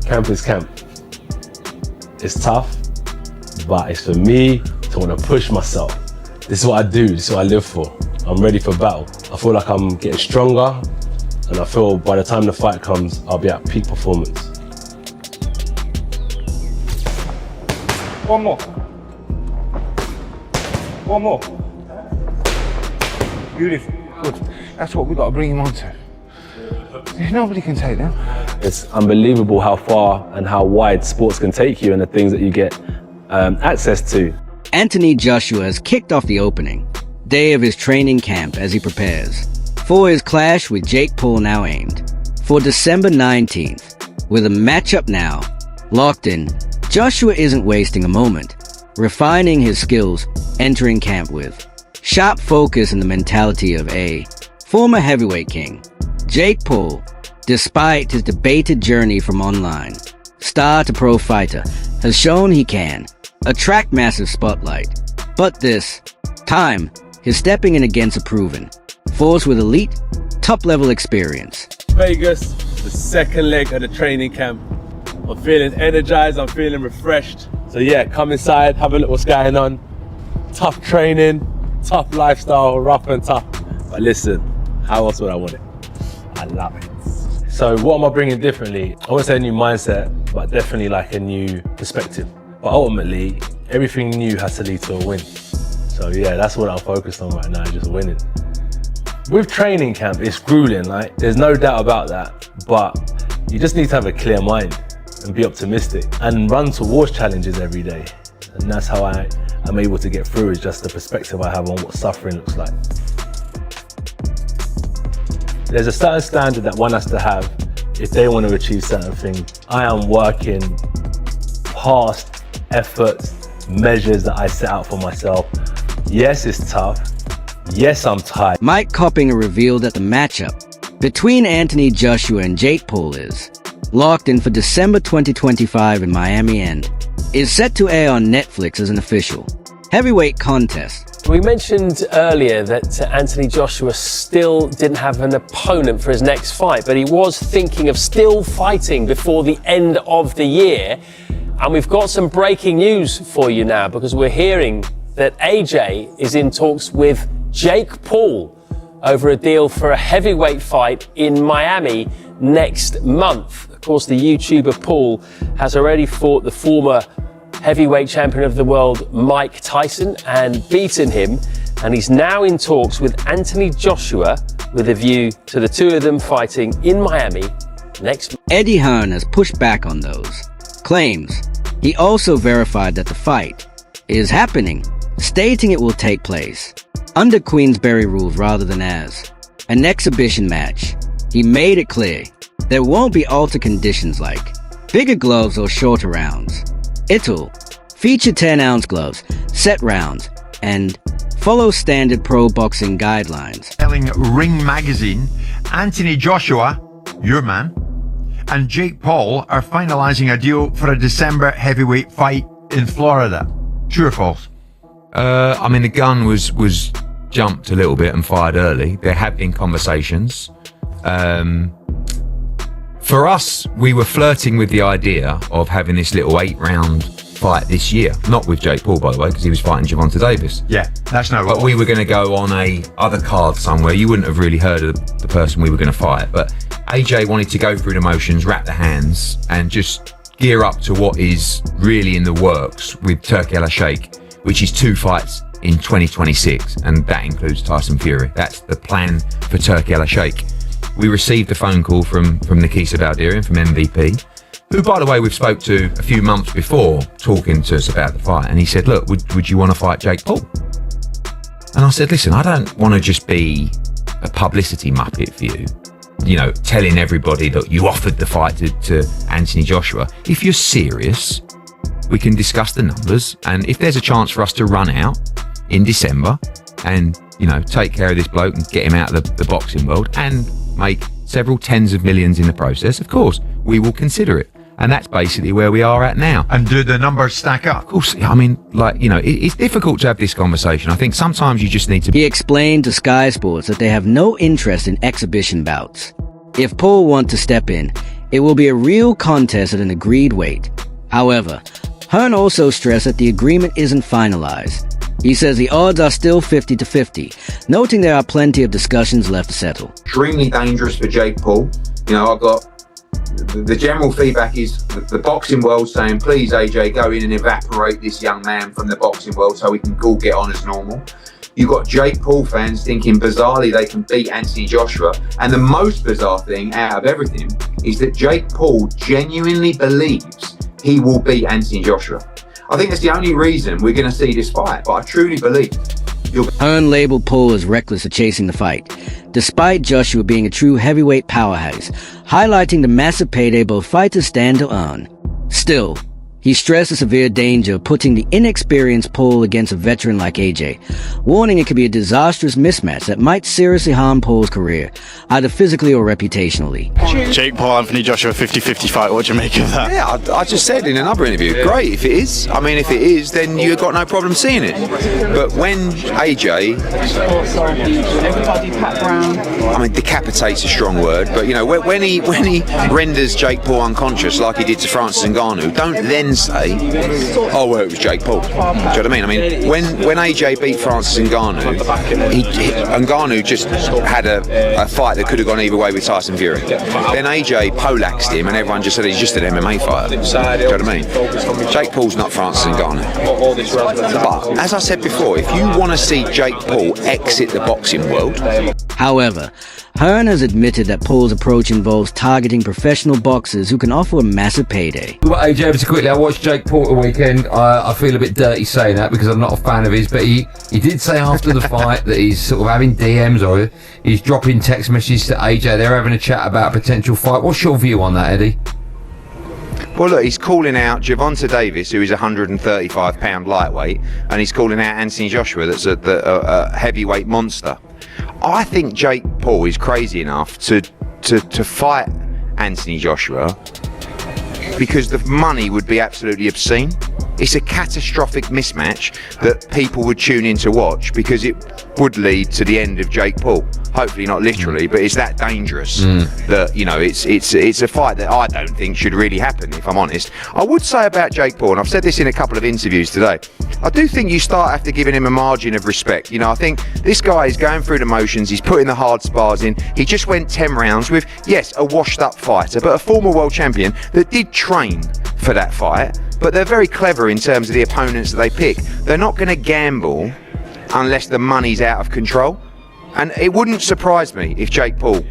Camp is camp. It's tough, but it's for me to want to push myself. This is what I do, this is what I live for. I'm ready for battle. I feel like I'm getting stronger, and I feel by the time the fight comes, I'll be at peak performance. One more. One more. Beautiful. Good. That's what we've got to bring him on to. Nobody can take them. It's unbelievable how far and how wide sports can take you and the things that you get access to. Anthony Joshua has kicked off the opening day of his training camp as he prepares for his clash with Jake Paul, now aimed for December 19th. With a matchup now locked in, Joshua isn't wasting a moment, refining his skills entering camp with sharp focus and the mentality of a former heavyweight king. Jake Paul, despite his debated journey from online star to pro fighter, has shown he can attract massive spotlight. But this time, he's stepping in against a proven force with elite, top-level experience. Vegas, the second leg of the training camp. I'm feeling energized, I'm feeling refreshed. So yeah, come inside, have a look what's going on. Tough training, tough lifestyle, rough and tough. But listen, how else would I want it? I love it. So what am I bringing differently? I wouldn't say a new mindset, but definitely like a new perspective. But ultimately, everything new has to lead to a win. So yeah, that's what I'm focused on right now, just winning. With training camp, it's grueling, like there's no doubt about that, but you just need to have a clear mind and be optimistic and run towards challenges every day. And that's how I'm able to get through, is just the perspective I have on what suffering looks like. There's a certain standard that one has to have if they want to achieve certain things. I am working past efforts, measures that I set out for myself. Yes, it's tough. Yes, I'm tired. Mike Coppinger revealed that the matchup between Anthony Joshua and Jake Paul is locked in for December 2025 in Miami and is set to air on Netflix as an official heavyweight contest. We mentioned earlier that Anthony Joshua still didn't have an opponent for his next fight, but he was thinking of still fighting before the end of the year. And we've got some breaking news for you now, because we're hearing that AJ is in talks with Jake Paul over a deal for a heavyweight fight in Miami next month. Of course, the YouTuber Paul has already fought the former heavyweight champion of the world, Mike Tyson, and beaten him. And he's now in talks with Anthony Joshua with a view to the two of them fighting in Miami next month. Eddie Hearn has pushed back on those claims. He also verified that the fight is happening, stating it will take place under Queensberry rules rather than as an exhibition match. He made it clear there won't be altered conditions like bigger gloves or shorter rounds. It'll feature 10-ounce gloves, set rounds, and follow standard pro boxing guidelines. Telling Ring Magazine, Anthony Joshua, your man, and Jake Paul are finalizing a deal for a December heavyweight fight in Florida. True or false? I mean, the gun was jumped a little bit and fired early. There have been conversations. For us, we were flirting with the idea of having this little 8-round fight this year. Not with Jake Paul, by the way, because he was fighting Gervonta Davis. Yeah, that's no. But we were going to go on a other card somewhere. You wouldn't have really heard of the person we were going to fight. But AJ wanted to go through the motions, wrap the hands, and just gear up to what is really in the works with Turki Al-Sheikh, which is 2 fights in 2026, and that includes Tyson Fury. That's the plan for Turki Al-Sheikh. We received a phone call from Nikisa Baldirian, from MVP, who, by the way, we've spoke to a few months before talking to us about the fight. And he said, look, would you want to fight Jake Paul? And I said, listen, I don't want to just be a publicity muppet for you, you know, telling everybody that you offered the fight to Anthony Joshua. If you're serious, we can discuss the numbers. And if there's a chance for us to run out in December and, you know, take care of this bloke and get him out of the boxing world and make several tens of millions in the process, of course, we will consider it. And that's basically where we are at now. And do the numbers stack up? Of course, I mean, like, you know, it's difficult to have this conversation. I think sometimes you just need to... He explained to Sky Sports that they have no interest in exhibition bouts. If Paul wants to step in It will be a real contest at an agreed weight. However, Hearn also stressed that the agreement isn't finalized. He says the odds are still 50-50, noting there are plenty of discussions left to settle. Extremely dangerous for Jake Paul. You know, I've got the general feedback is the boxing world saying, please AJ, go in and evaporate this young man from the boxing world so we can all get on as normal. You've got Jake Paul fans thinking bizarrely they can beat Anthony Joshua. And the most bizarre thing out of everything is that Jake Paul genuinely believes he will beat Anthony Joshua. I think that's the only reason we're going to see this fight, but I truly believe Hearn labeled Paul as reckless of chasing the fight, despite Joshua being a true heavyweight powerhouse, highlighting the massive payday both fighters stand to earn. Still, he stressed the severe danger of putting the inexperienced Paul against a veteran like AJ, warning it could be a disastrous mismatch that might seriously harm Paul's career, either physically or reputationally. Jake Paul, Anthony Joshua 50-50 fight, what do you make of that? Yeah, I just said in another interview, great if it is. I mean, if it is, then you've got no problem seeing it. But when AJ, I mean, decapitate's a strong word, but you know, when he renders Jake Paul unconscious like he did to Francis Ngannou, don't then say, oh well, it was Jake Paul. Do you know what I mean? I mean, when AJ beat Francis Ngannou, Ngannou just had a fight that could have gone either way with Tyson Fury. Then AJ poleaxed him, and everyone just said he's just an MMA fighter. Do you know what I mean? Jake Paul's not Francis Ngannou. But as I said before, if you want to see Jake Paul exit the boxing world. However, Hearn has admitted that Paul's approach involves targeting professional boxers who can offer a massive payday. Well, AJ, ever so quickly, I watched Jake Paul the weekend. I feel a bit dirty saying that because I'm not a fan of his, but he did say after the fight that he's sort of having DMs or he's dropping text messages to AJ. They're having a chat about a potential fight. What's your view on that, Eddie? Well, look, he's calling out Gervonta Davis, who is a 135-pound lightweight, and he's calling out Anthony Joshua, that's a heavyweight monster. I think Jake Paul is crazy enough to fight Anthony Joshua because the money would be absolutely obscene. It's a catastrophic mismatch that people would tune in to watch because it would lead to the end of Jake Paul. Hopefully not literally, but it's that dangerous that, you know, it's a fight that I don't think should really happen, if I'm honest. I would say about Jake Paul, and I've said this in a couple of interviews today, I do think you start after giving him a margin of respect. You know, I think this guy is going through the motions, he's putting the hard spars in, he just went 10 rounds with, yes, a washed up fighter, but a former world champion that did train for that fight. But they're very clever in terms of the opponents that they pick. They're not going to gamble unless the money's out of control. And it wouldn't surprise me if Jake Paul,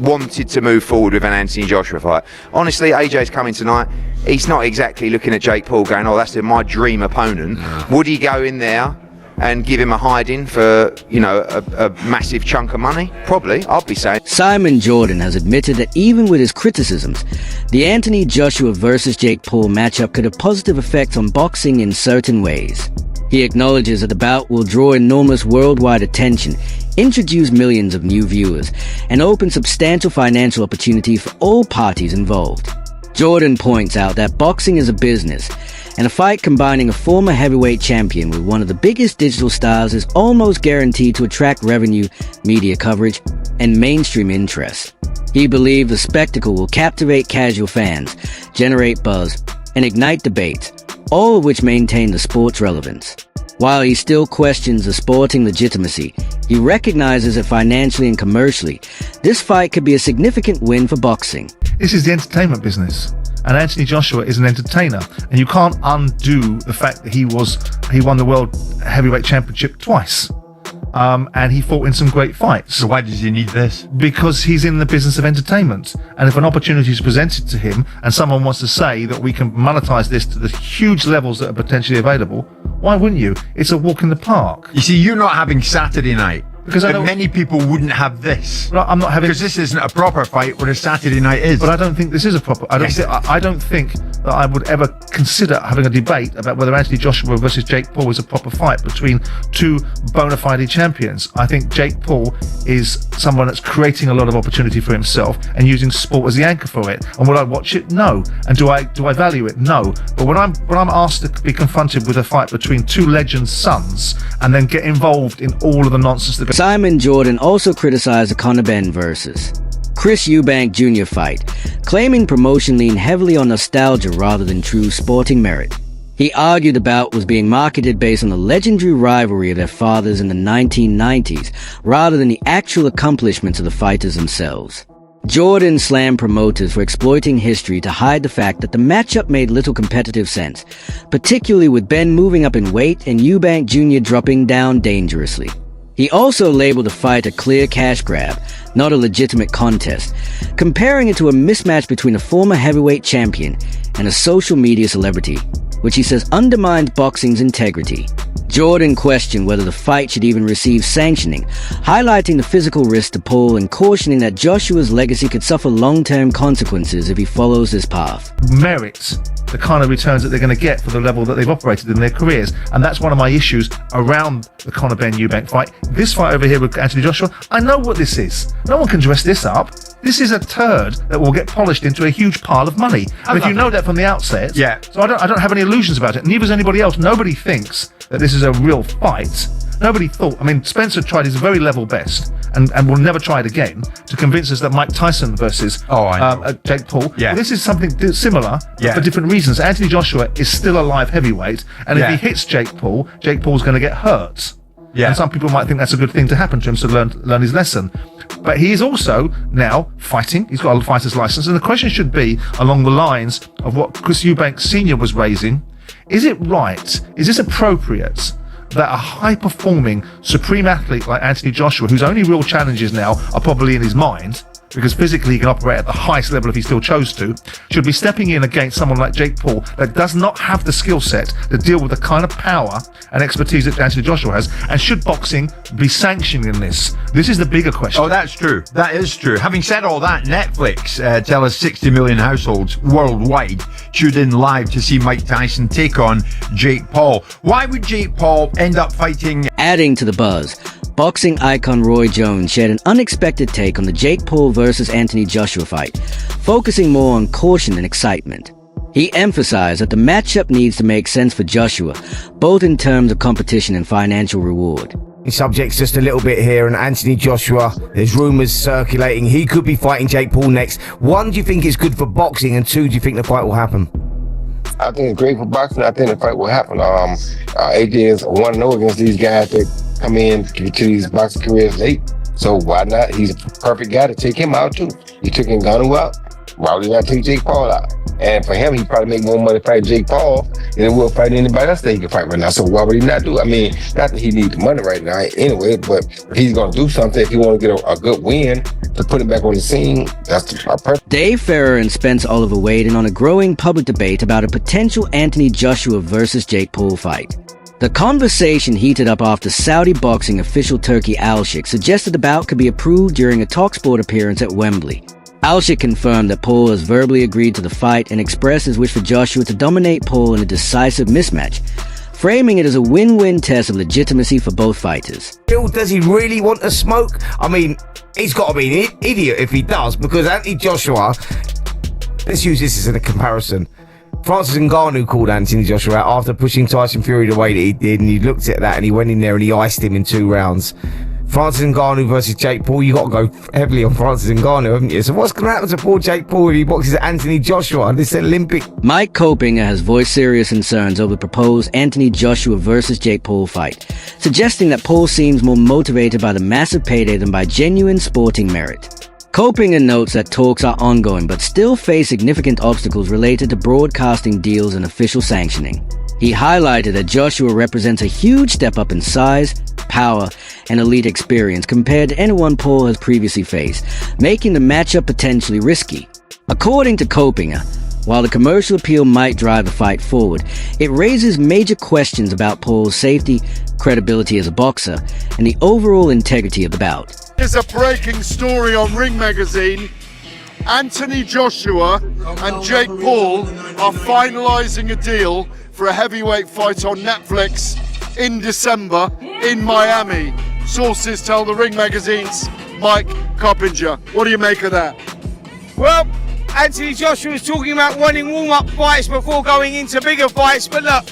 wanted to move forward with an Anthony Joshua fight. Honestly, AJ's coming tonight. He's not exactly looking at Jake Paul going, oh, that's my dream opponent. Would he go in there and give him a hiding for, you know, a massive chunk of money? Probably, I'd be saying. Simon Jordan has admitted that even with his criticisms, the Anthony Joshua versus Jake Paul matchup could have positive effects on boxing in certain ways. He acknowledges that the bout will draw enormous worldwide attention, introduce millions of new viewers, and open substantial financial opportunity for all parties involved. Jordan points out that boxing is a business, and a fight combining a former heavyweight champion with one of the biggest digital stars is almost guaranteed to attract revenue, media coverage, and mainstream interest. He believes the spectacle will captivate casual fans, generate buzz, and ignite debates, all of which maintain the sport's relevance. While he still questions the sporting legitimacy, he recognizes that financially and commercially, this fight could be a significant win for boxing. This is the entertainment business, and Anthony Joshua is an entertainer, and you can't undo the fact that he won the World Heavyweight Championship twice. And he fought in some great fights. So why does he need this? Because he's in the business of entertainment. And if an opportunity is presented to him and someone wants to say that we can monetize this to the huge levels that are potentially available, why wououldn't you? It's a walk in the park. You see, you're not having Saturday night. Because many people wouldn't have this. Well, I'm not having, because this isn't a proper fight where a Saturday night is. But I don't think this is a proper. I don't think that I would ever consider having a debate about whether Anthony Joshua versus Jake Paul is a proper fight between two bona fide champions. I think Jake Paul is someone that's creating a lot of opportunity for himself and using sport as the anchor for it. And will I watch it? No. And do I value it? No. But when I'm asked to be confronted with a fight between two legends' sons and then get involved in all of the nonsense that Simon Jordan also criticized the Conor Ben versus Chris Eubank Jr. fight, claiming promotion leaned heavily on nostalgia rather than true sporting merit. He argued the bout was being marketed based on the legendary rivalry of their fathers in the 1990s, rather than the actual accomplishments of the fighters themselves. Jordan slammed promoters for exploiting history to hide the fact that the matchup made little competitive sense, particularly with Ben moving up in weight and Eubank Jr. dropping down dangerously. He also labeled the fight a clear cash grab, not a legitimate contest, comparing it to a mismatch between a former heavyweight champion and a social media celebrity, which he says undermined boxing's integrity. Jordan questioned whether the fight should even receive sanctioning, highlighting the physical risk to Paul and cautioning that Joshua's legacy could suffer long-term consequences if he follows this path. Merits the kind of returns that they're going to get for the level that they've operated in their careers. And that's one of my issues around the Conor Ben Eubank fight. This fight over here with Anthony Joshua, I know what this is. No one can dress this up. This is a turd that will get polished into a huge pile of money. And if you know that from the outset, Yeah. so I don't have any illusions about it. Neither does anybody else. Nobody thinks that this is a real fight. Nobody thought. I mean, Spencer tried his very level best and will never try it again to convince us that Mike Tyson versus Jake Paul. Yeah. Well, this is something similar Yeah. for different reasons. Anthony Joshua is still a live heavyweight, and if he hits Jake Paul's going to get hurt. Yeah. And some people might think that's a good thing to happen to him, to learn his lesson. But he is also now fighting. He's got a fighter's license. And the question should be along the lines of what Chris Eubank Sr. was raising. Is it right? Is this appropriate that a high-performing supreme athlete like Anthony Joshua, whose only real challenges now are probably in his mind, because physically he can operate at the highest level if he still chose to, should be stepping in against someone like Jake Paul that does not have the skill set to deal with the kind of power and expertise that Anthony Joshua has? And should boxing be sanctioning this? This is the bigger question. Oh, that's true. That is true. Having said all that, Netflix tell us 60 million households worldwide tuned in live to see Mike Tyson take on Jake Paul. Why would Jake Paul end up fighting? Adding to the buzz, boxing icon Roy Jones shared an unexpected take on the Jake Paul versus Anthony Joshua fight, focusing more on caution and excitement. He emphasized that the matchup needs to make sense for Joshua, both in terms of competition and financial reward. Subject's just a little bit here, and Anthony Joshua, there's rumours circulating he could be fighting Jake Paul next. One, do you think it's good for boxing, and two, do you think the fight will happen? I think it's great for boxing. I think the fight will happen. AJ is 1-0 against these guys that come in to these boxing careers late. So why not? He's a perfect guy to take him out too. He took Ngannou out. Why would he not take Jake Paul out? And for him, he probably make more money fighting Jake Paul than he will fighting anybody else that he can fight right now. So why would he not do it? I mean, not that he needs the money right now anyway, but if he's going to do something, if he want to get a good win to put him back on the scene, that's perfect. Dave Ferrer and Spence Oliver weighed in on a growing public debate about a potential Anthony Joshua versus Jake Paul fight. The conversation heated up after Saudi boxing official Turki Alshik suggested the bout could be approved during a TalkSport appearance at Wembley. Alshik confirmed that Paul has verbally agreed to the fight and expressed his wish for Joshua to dominate Paul in a decisive mismatch, framing it as a win-win test of legitimacy for both fighters. Bill, does he really want to smoke? I mean, he's got to be an idiot if he does, because Anthony Joshua, let's use this as a comparison. Francis Ngannou called Anthony Joshua out after pushing Tyson Fury the way that he did, and he looked at that and he went in there and he iced him in 2 rounds. Francis Ngannou versus Jake Paul, you got to go heavily on Francis Ngannou, haven't you? So what's going to happen to poor Jake Paul if he boxes Anthony Joshua, this Olympic? Mike Copinger has voiced serious concerns over the proposed Anthony Joshua versus Jake Paul fight, suggesting that Paul seems more motivated by the massive payday than by genuine sporting merit. Copinger notes that talks are ongoing but still face significant obstacles related to broadcasting deals and official sanctioning. He highlighted that Joshua represents a huge step up in size, power, and elite experience compared to anyone Paul has previously faced, making the matchup potentially risky. According to Copinger, while the commercial appeal might drive the fight forward, it raises major questions about Paul's safety, credibility as a boxer, and the overall integrity of the bout. There's a breaking story on Ring Magazine. Anthony Joshua and Jake Paul are finalising a deal for a heavyweight fight on Netflix in December in Miami. Sources tell the Ring Magazine's Mike Copinger. What do you make of that? Well, Anthony Joshua is talking about wanting warm-up fights before going into bigger fights, but look,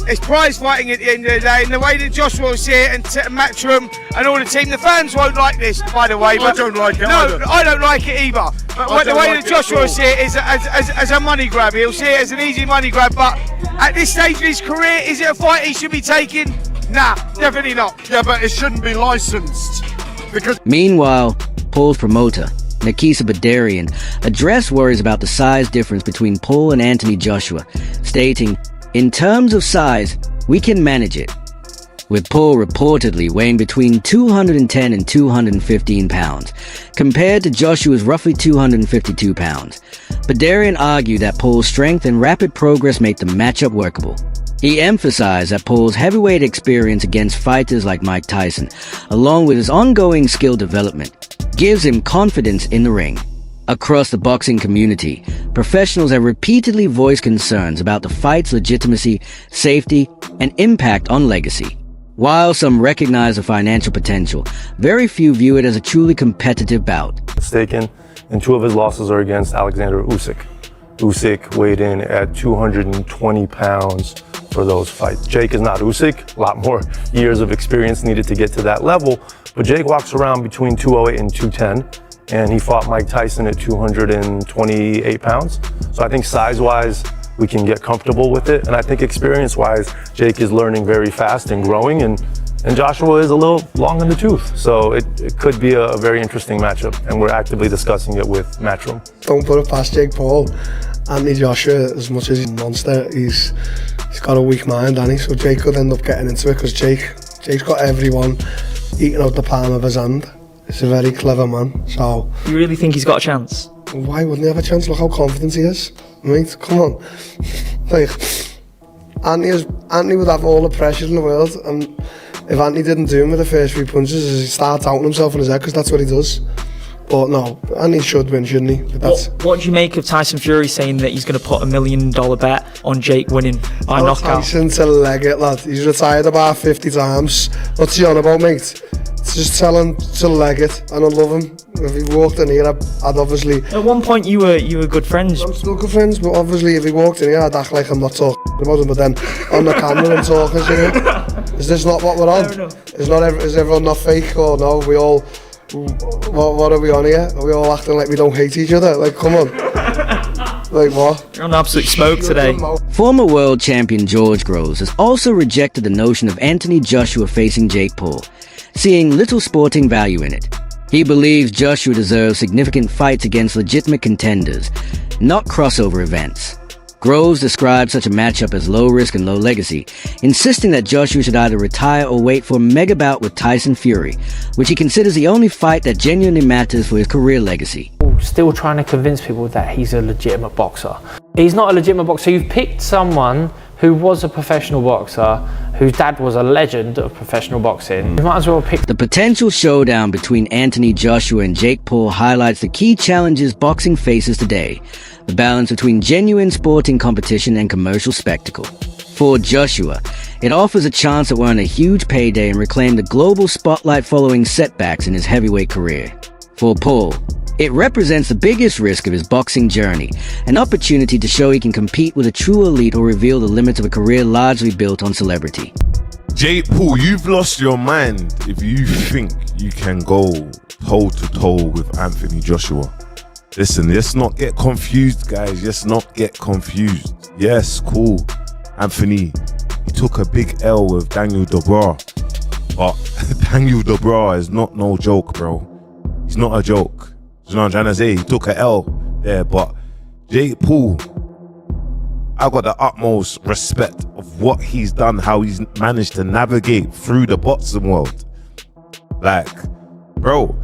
It's prize fighting at the end of the day, and the way that Joshua will see it, and Matchroom and all the team, the fans won't like this, by the way. I don't like it. No, I don't like it either. But the way that Joshua will see it is as a money grab. He'll see it as an easy money grab. But at this stage of his career, is it a fight he should be taking? Nah, definitely not. Yeah, but it shouldn't be licensed because. Meanwhile, Paul's promoter, Nakisa Badarian, addressed worries about the size difference between Paul and Anthony Joshua, stating, "In terms of size, we can manage it," with Paul reportedly weighing between 210 and 215 pounds, compared to Joshua's roughly 252 pounds. Badarian argued that Paul's strength and rapid progress make the matchup workable. He emphasized that Paul's heavyweight experience against fighters like Mike Tyson, along with his ongoing skill development, gives him confidence in the ring. Across the boxing community, professionals have repeatedly voiced concerns about the fight's legitimacy, safety, and impact on legacy. While some recognize the financial potential, very few view it as a truly competitive bout. Mistaken, and 2 of his losses are against Alexander Usyk. Usyk weighed in at 220 pounds for those fights. Jake is not Usyk, a lot more years of experience needed to get to that level, but Jake walks around between 208 and 210, and he fought Mike Tyson at 228 pounds. So I think size-wise, we can get comfortable with it, and I think experience-wise, Jake is learning very fast and growing, and Joshua is a little long in the tooth. So it could be a very interesting matchup, and we're actively discussing it with Matchroom. Don't put it past Jake Paul. Anthony Joshua, as much as he's a monster, he's got a weak mind, hasn't he? So Jake could end up getting into it, because Jake's got everyone eating out the palm of his hand. He's a very clever man, so... You really think he's got a chance? Why wouldn't he have a chance? Look how confident he is. Mate, come on. Like, Anthony would have all the pressure in the world, and if Anthony didn't do him with the first 3 punches, he'd start doubting himself in his head, because that's what he does. But no, Anthony should win, shouldn't he? But what do you make of Tyson Fury saying that he's going to put $1 million bet on Jake winning by knockout? Tyson to leg it, lad. He's retired about 50 times. What's he on about, mate? Just tell him to leg it, and I love him. If he walked in here, I'd obviously... At one point, you were good friends. I'm still good friends, but obviously if he walked in here, I'd act like I'm not talking about him, but then on the camera I'm talking, you know? Is this not what we're on? Is everyone not fake, or no? We all... What are we on here? Are we all acting like we don't hate each other? Like, come on. Like what? You're on absolute smoke today. Former world champion George Groves has also rejected the notion of Anthony Joshua facing Jake Paul, seeing little sporting value in it. He believes Joshua deserves significant fights against legitimate contenders, not crossover events. Groves described such a matchup as low risk and low legacy, insisting that Joshua should either retire or wait for a mega bout with Tyson Fury, which he considers the only fight that genuinely matters for his career legacy. Still trying to convince people that he's a legitimate boxer. He's not a legitimate boxer. You've picked someone who was a professional boxer, whose dad was a legend of professional boxing. You might as well pick... The potential showdown between Anthony Joshua and Jake Paul highlights the key challenges boxing faces today, the balance between genuine sporting competition and commercial spectacle. For Joshua, it offers a chance to earn a huge payday and reclaim the global spotlight following setbacks in his heavyweight career. For Paul, it represents the biggest risk of his boxing journey, an opportunity to show he can compete with a true elite or reveal the limits of a career largely built on celebrity. Jake Paul, you've lost your mind if you think you can go toe-to-toe with Anthony Joshua. Listen, let's not get confused, guys. Let's not get confused. Yes, cool. Anthony, he took a big L with Daniel Dubois. But Daniel Dubois is not no joke, bro. He's not a joke. You know what I'm trying to say? He took an L there, but Jake Paul, I got the utmost respect of what he's done, how he's managed to navigate through the boxing world. Like, bro,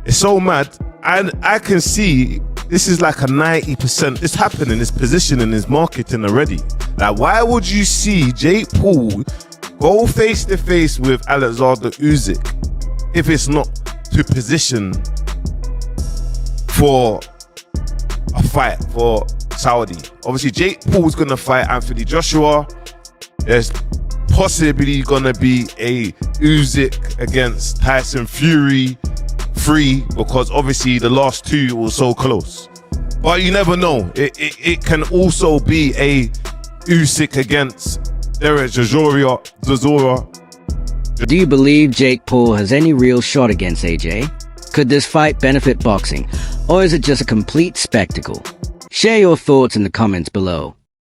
it's so mad. And I can see this is like a 90%. It's happening, it's positioning, it's marketing already. Like, why would you see Jake Paul go face to face with Alexander Usyk if it's not to position for a fight for Saudi? Obviously, Jake Paul's gonna fight Anthony Joshua. There's possibly gonna be a Usyk against Tyson Fury 3, because obviously the last 2 were so close. But you never know. It can also be a Usyk against Derek Zazora. Do you believe Jake Paul has any real shot against AJ? Could this fight benefit boxing, or is it just a complete spectacle? Share your thoughts in the comments below.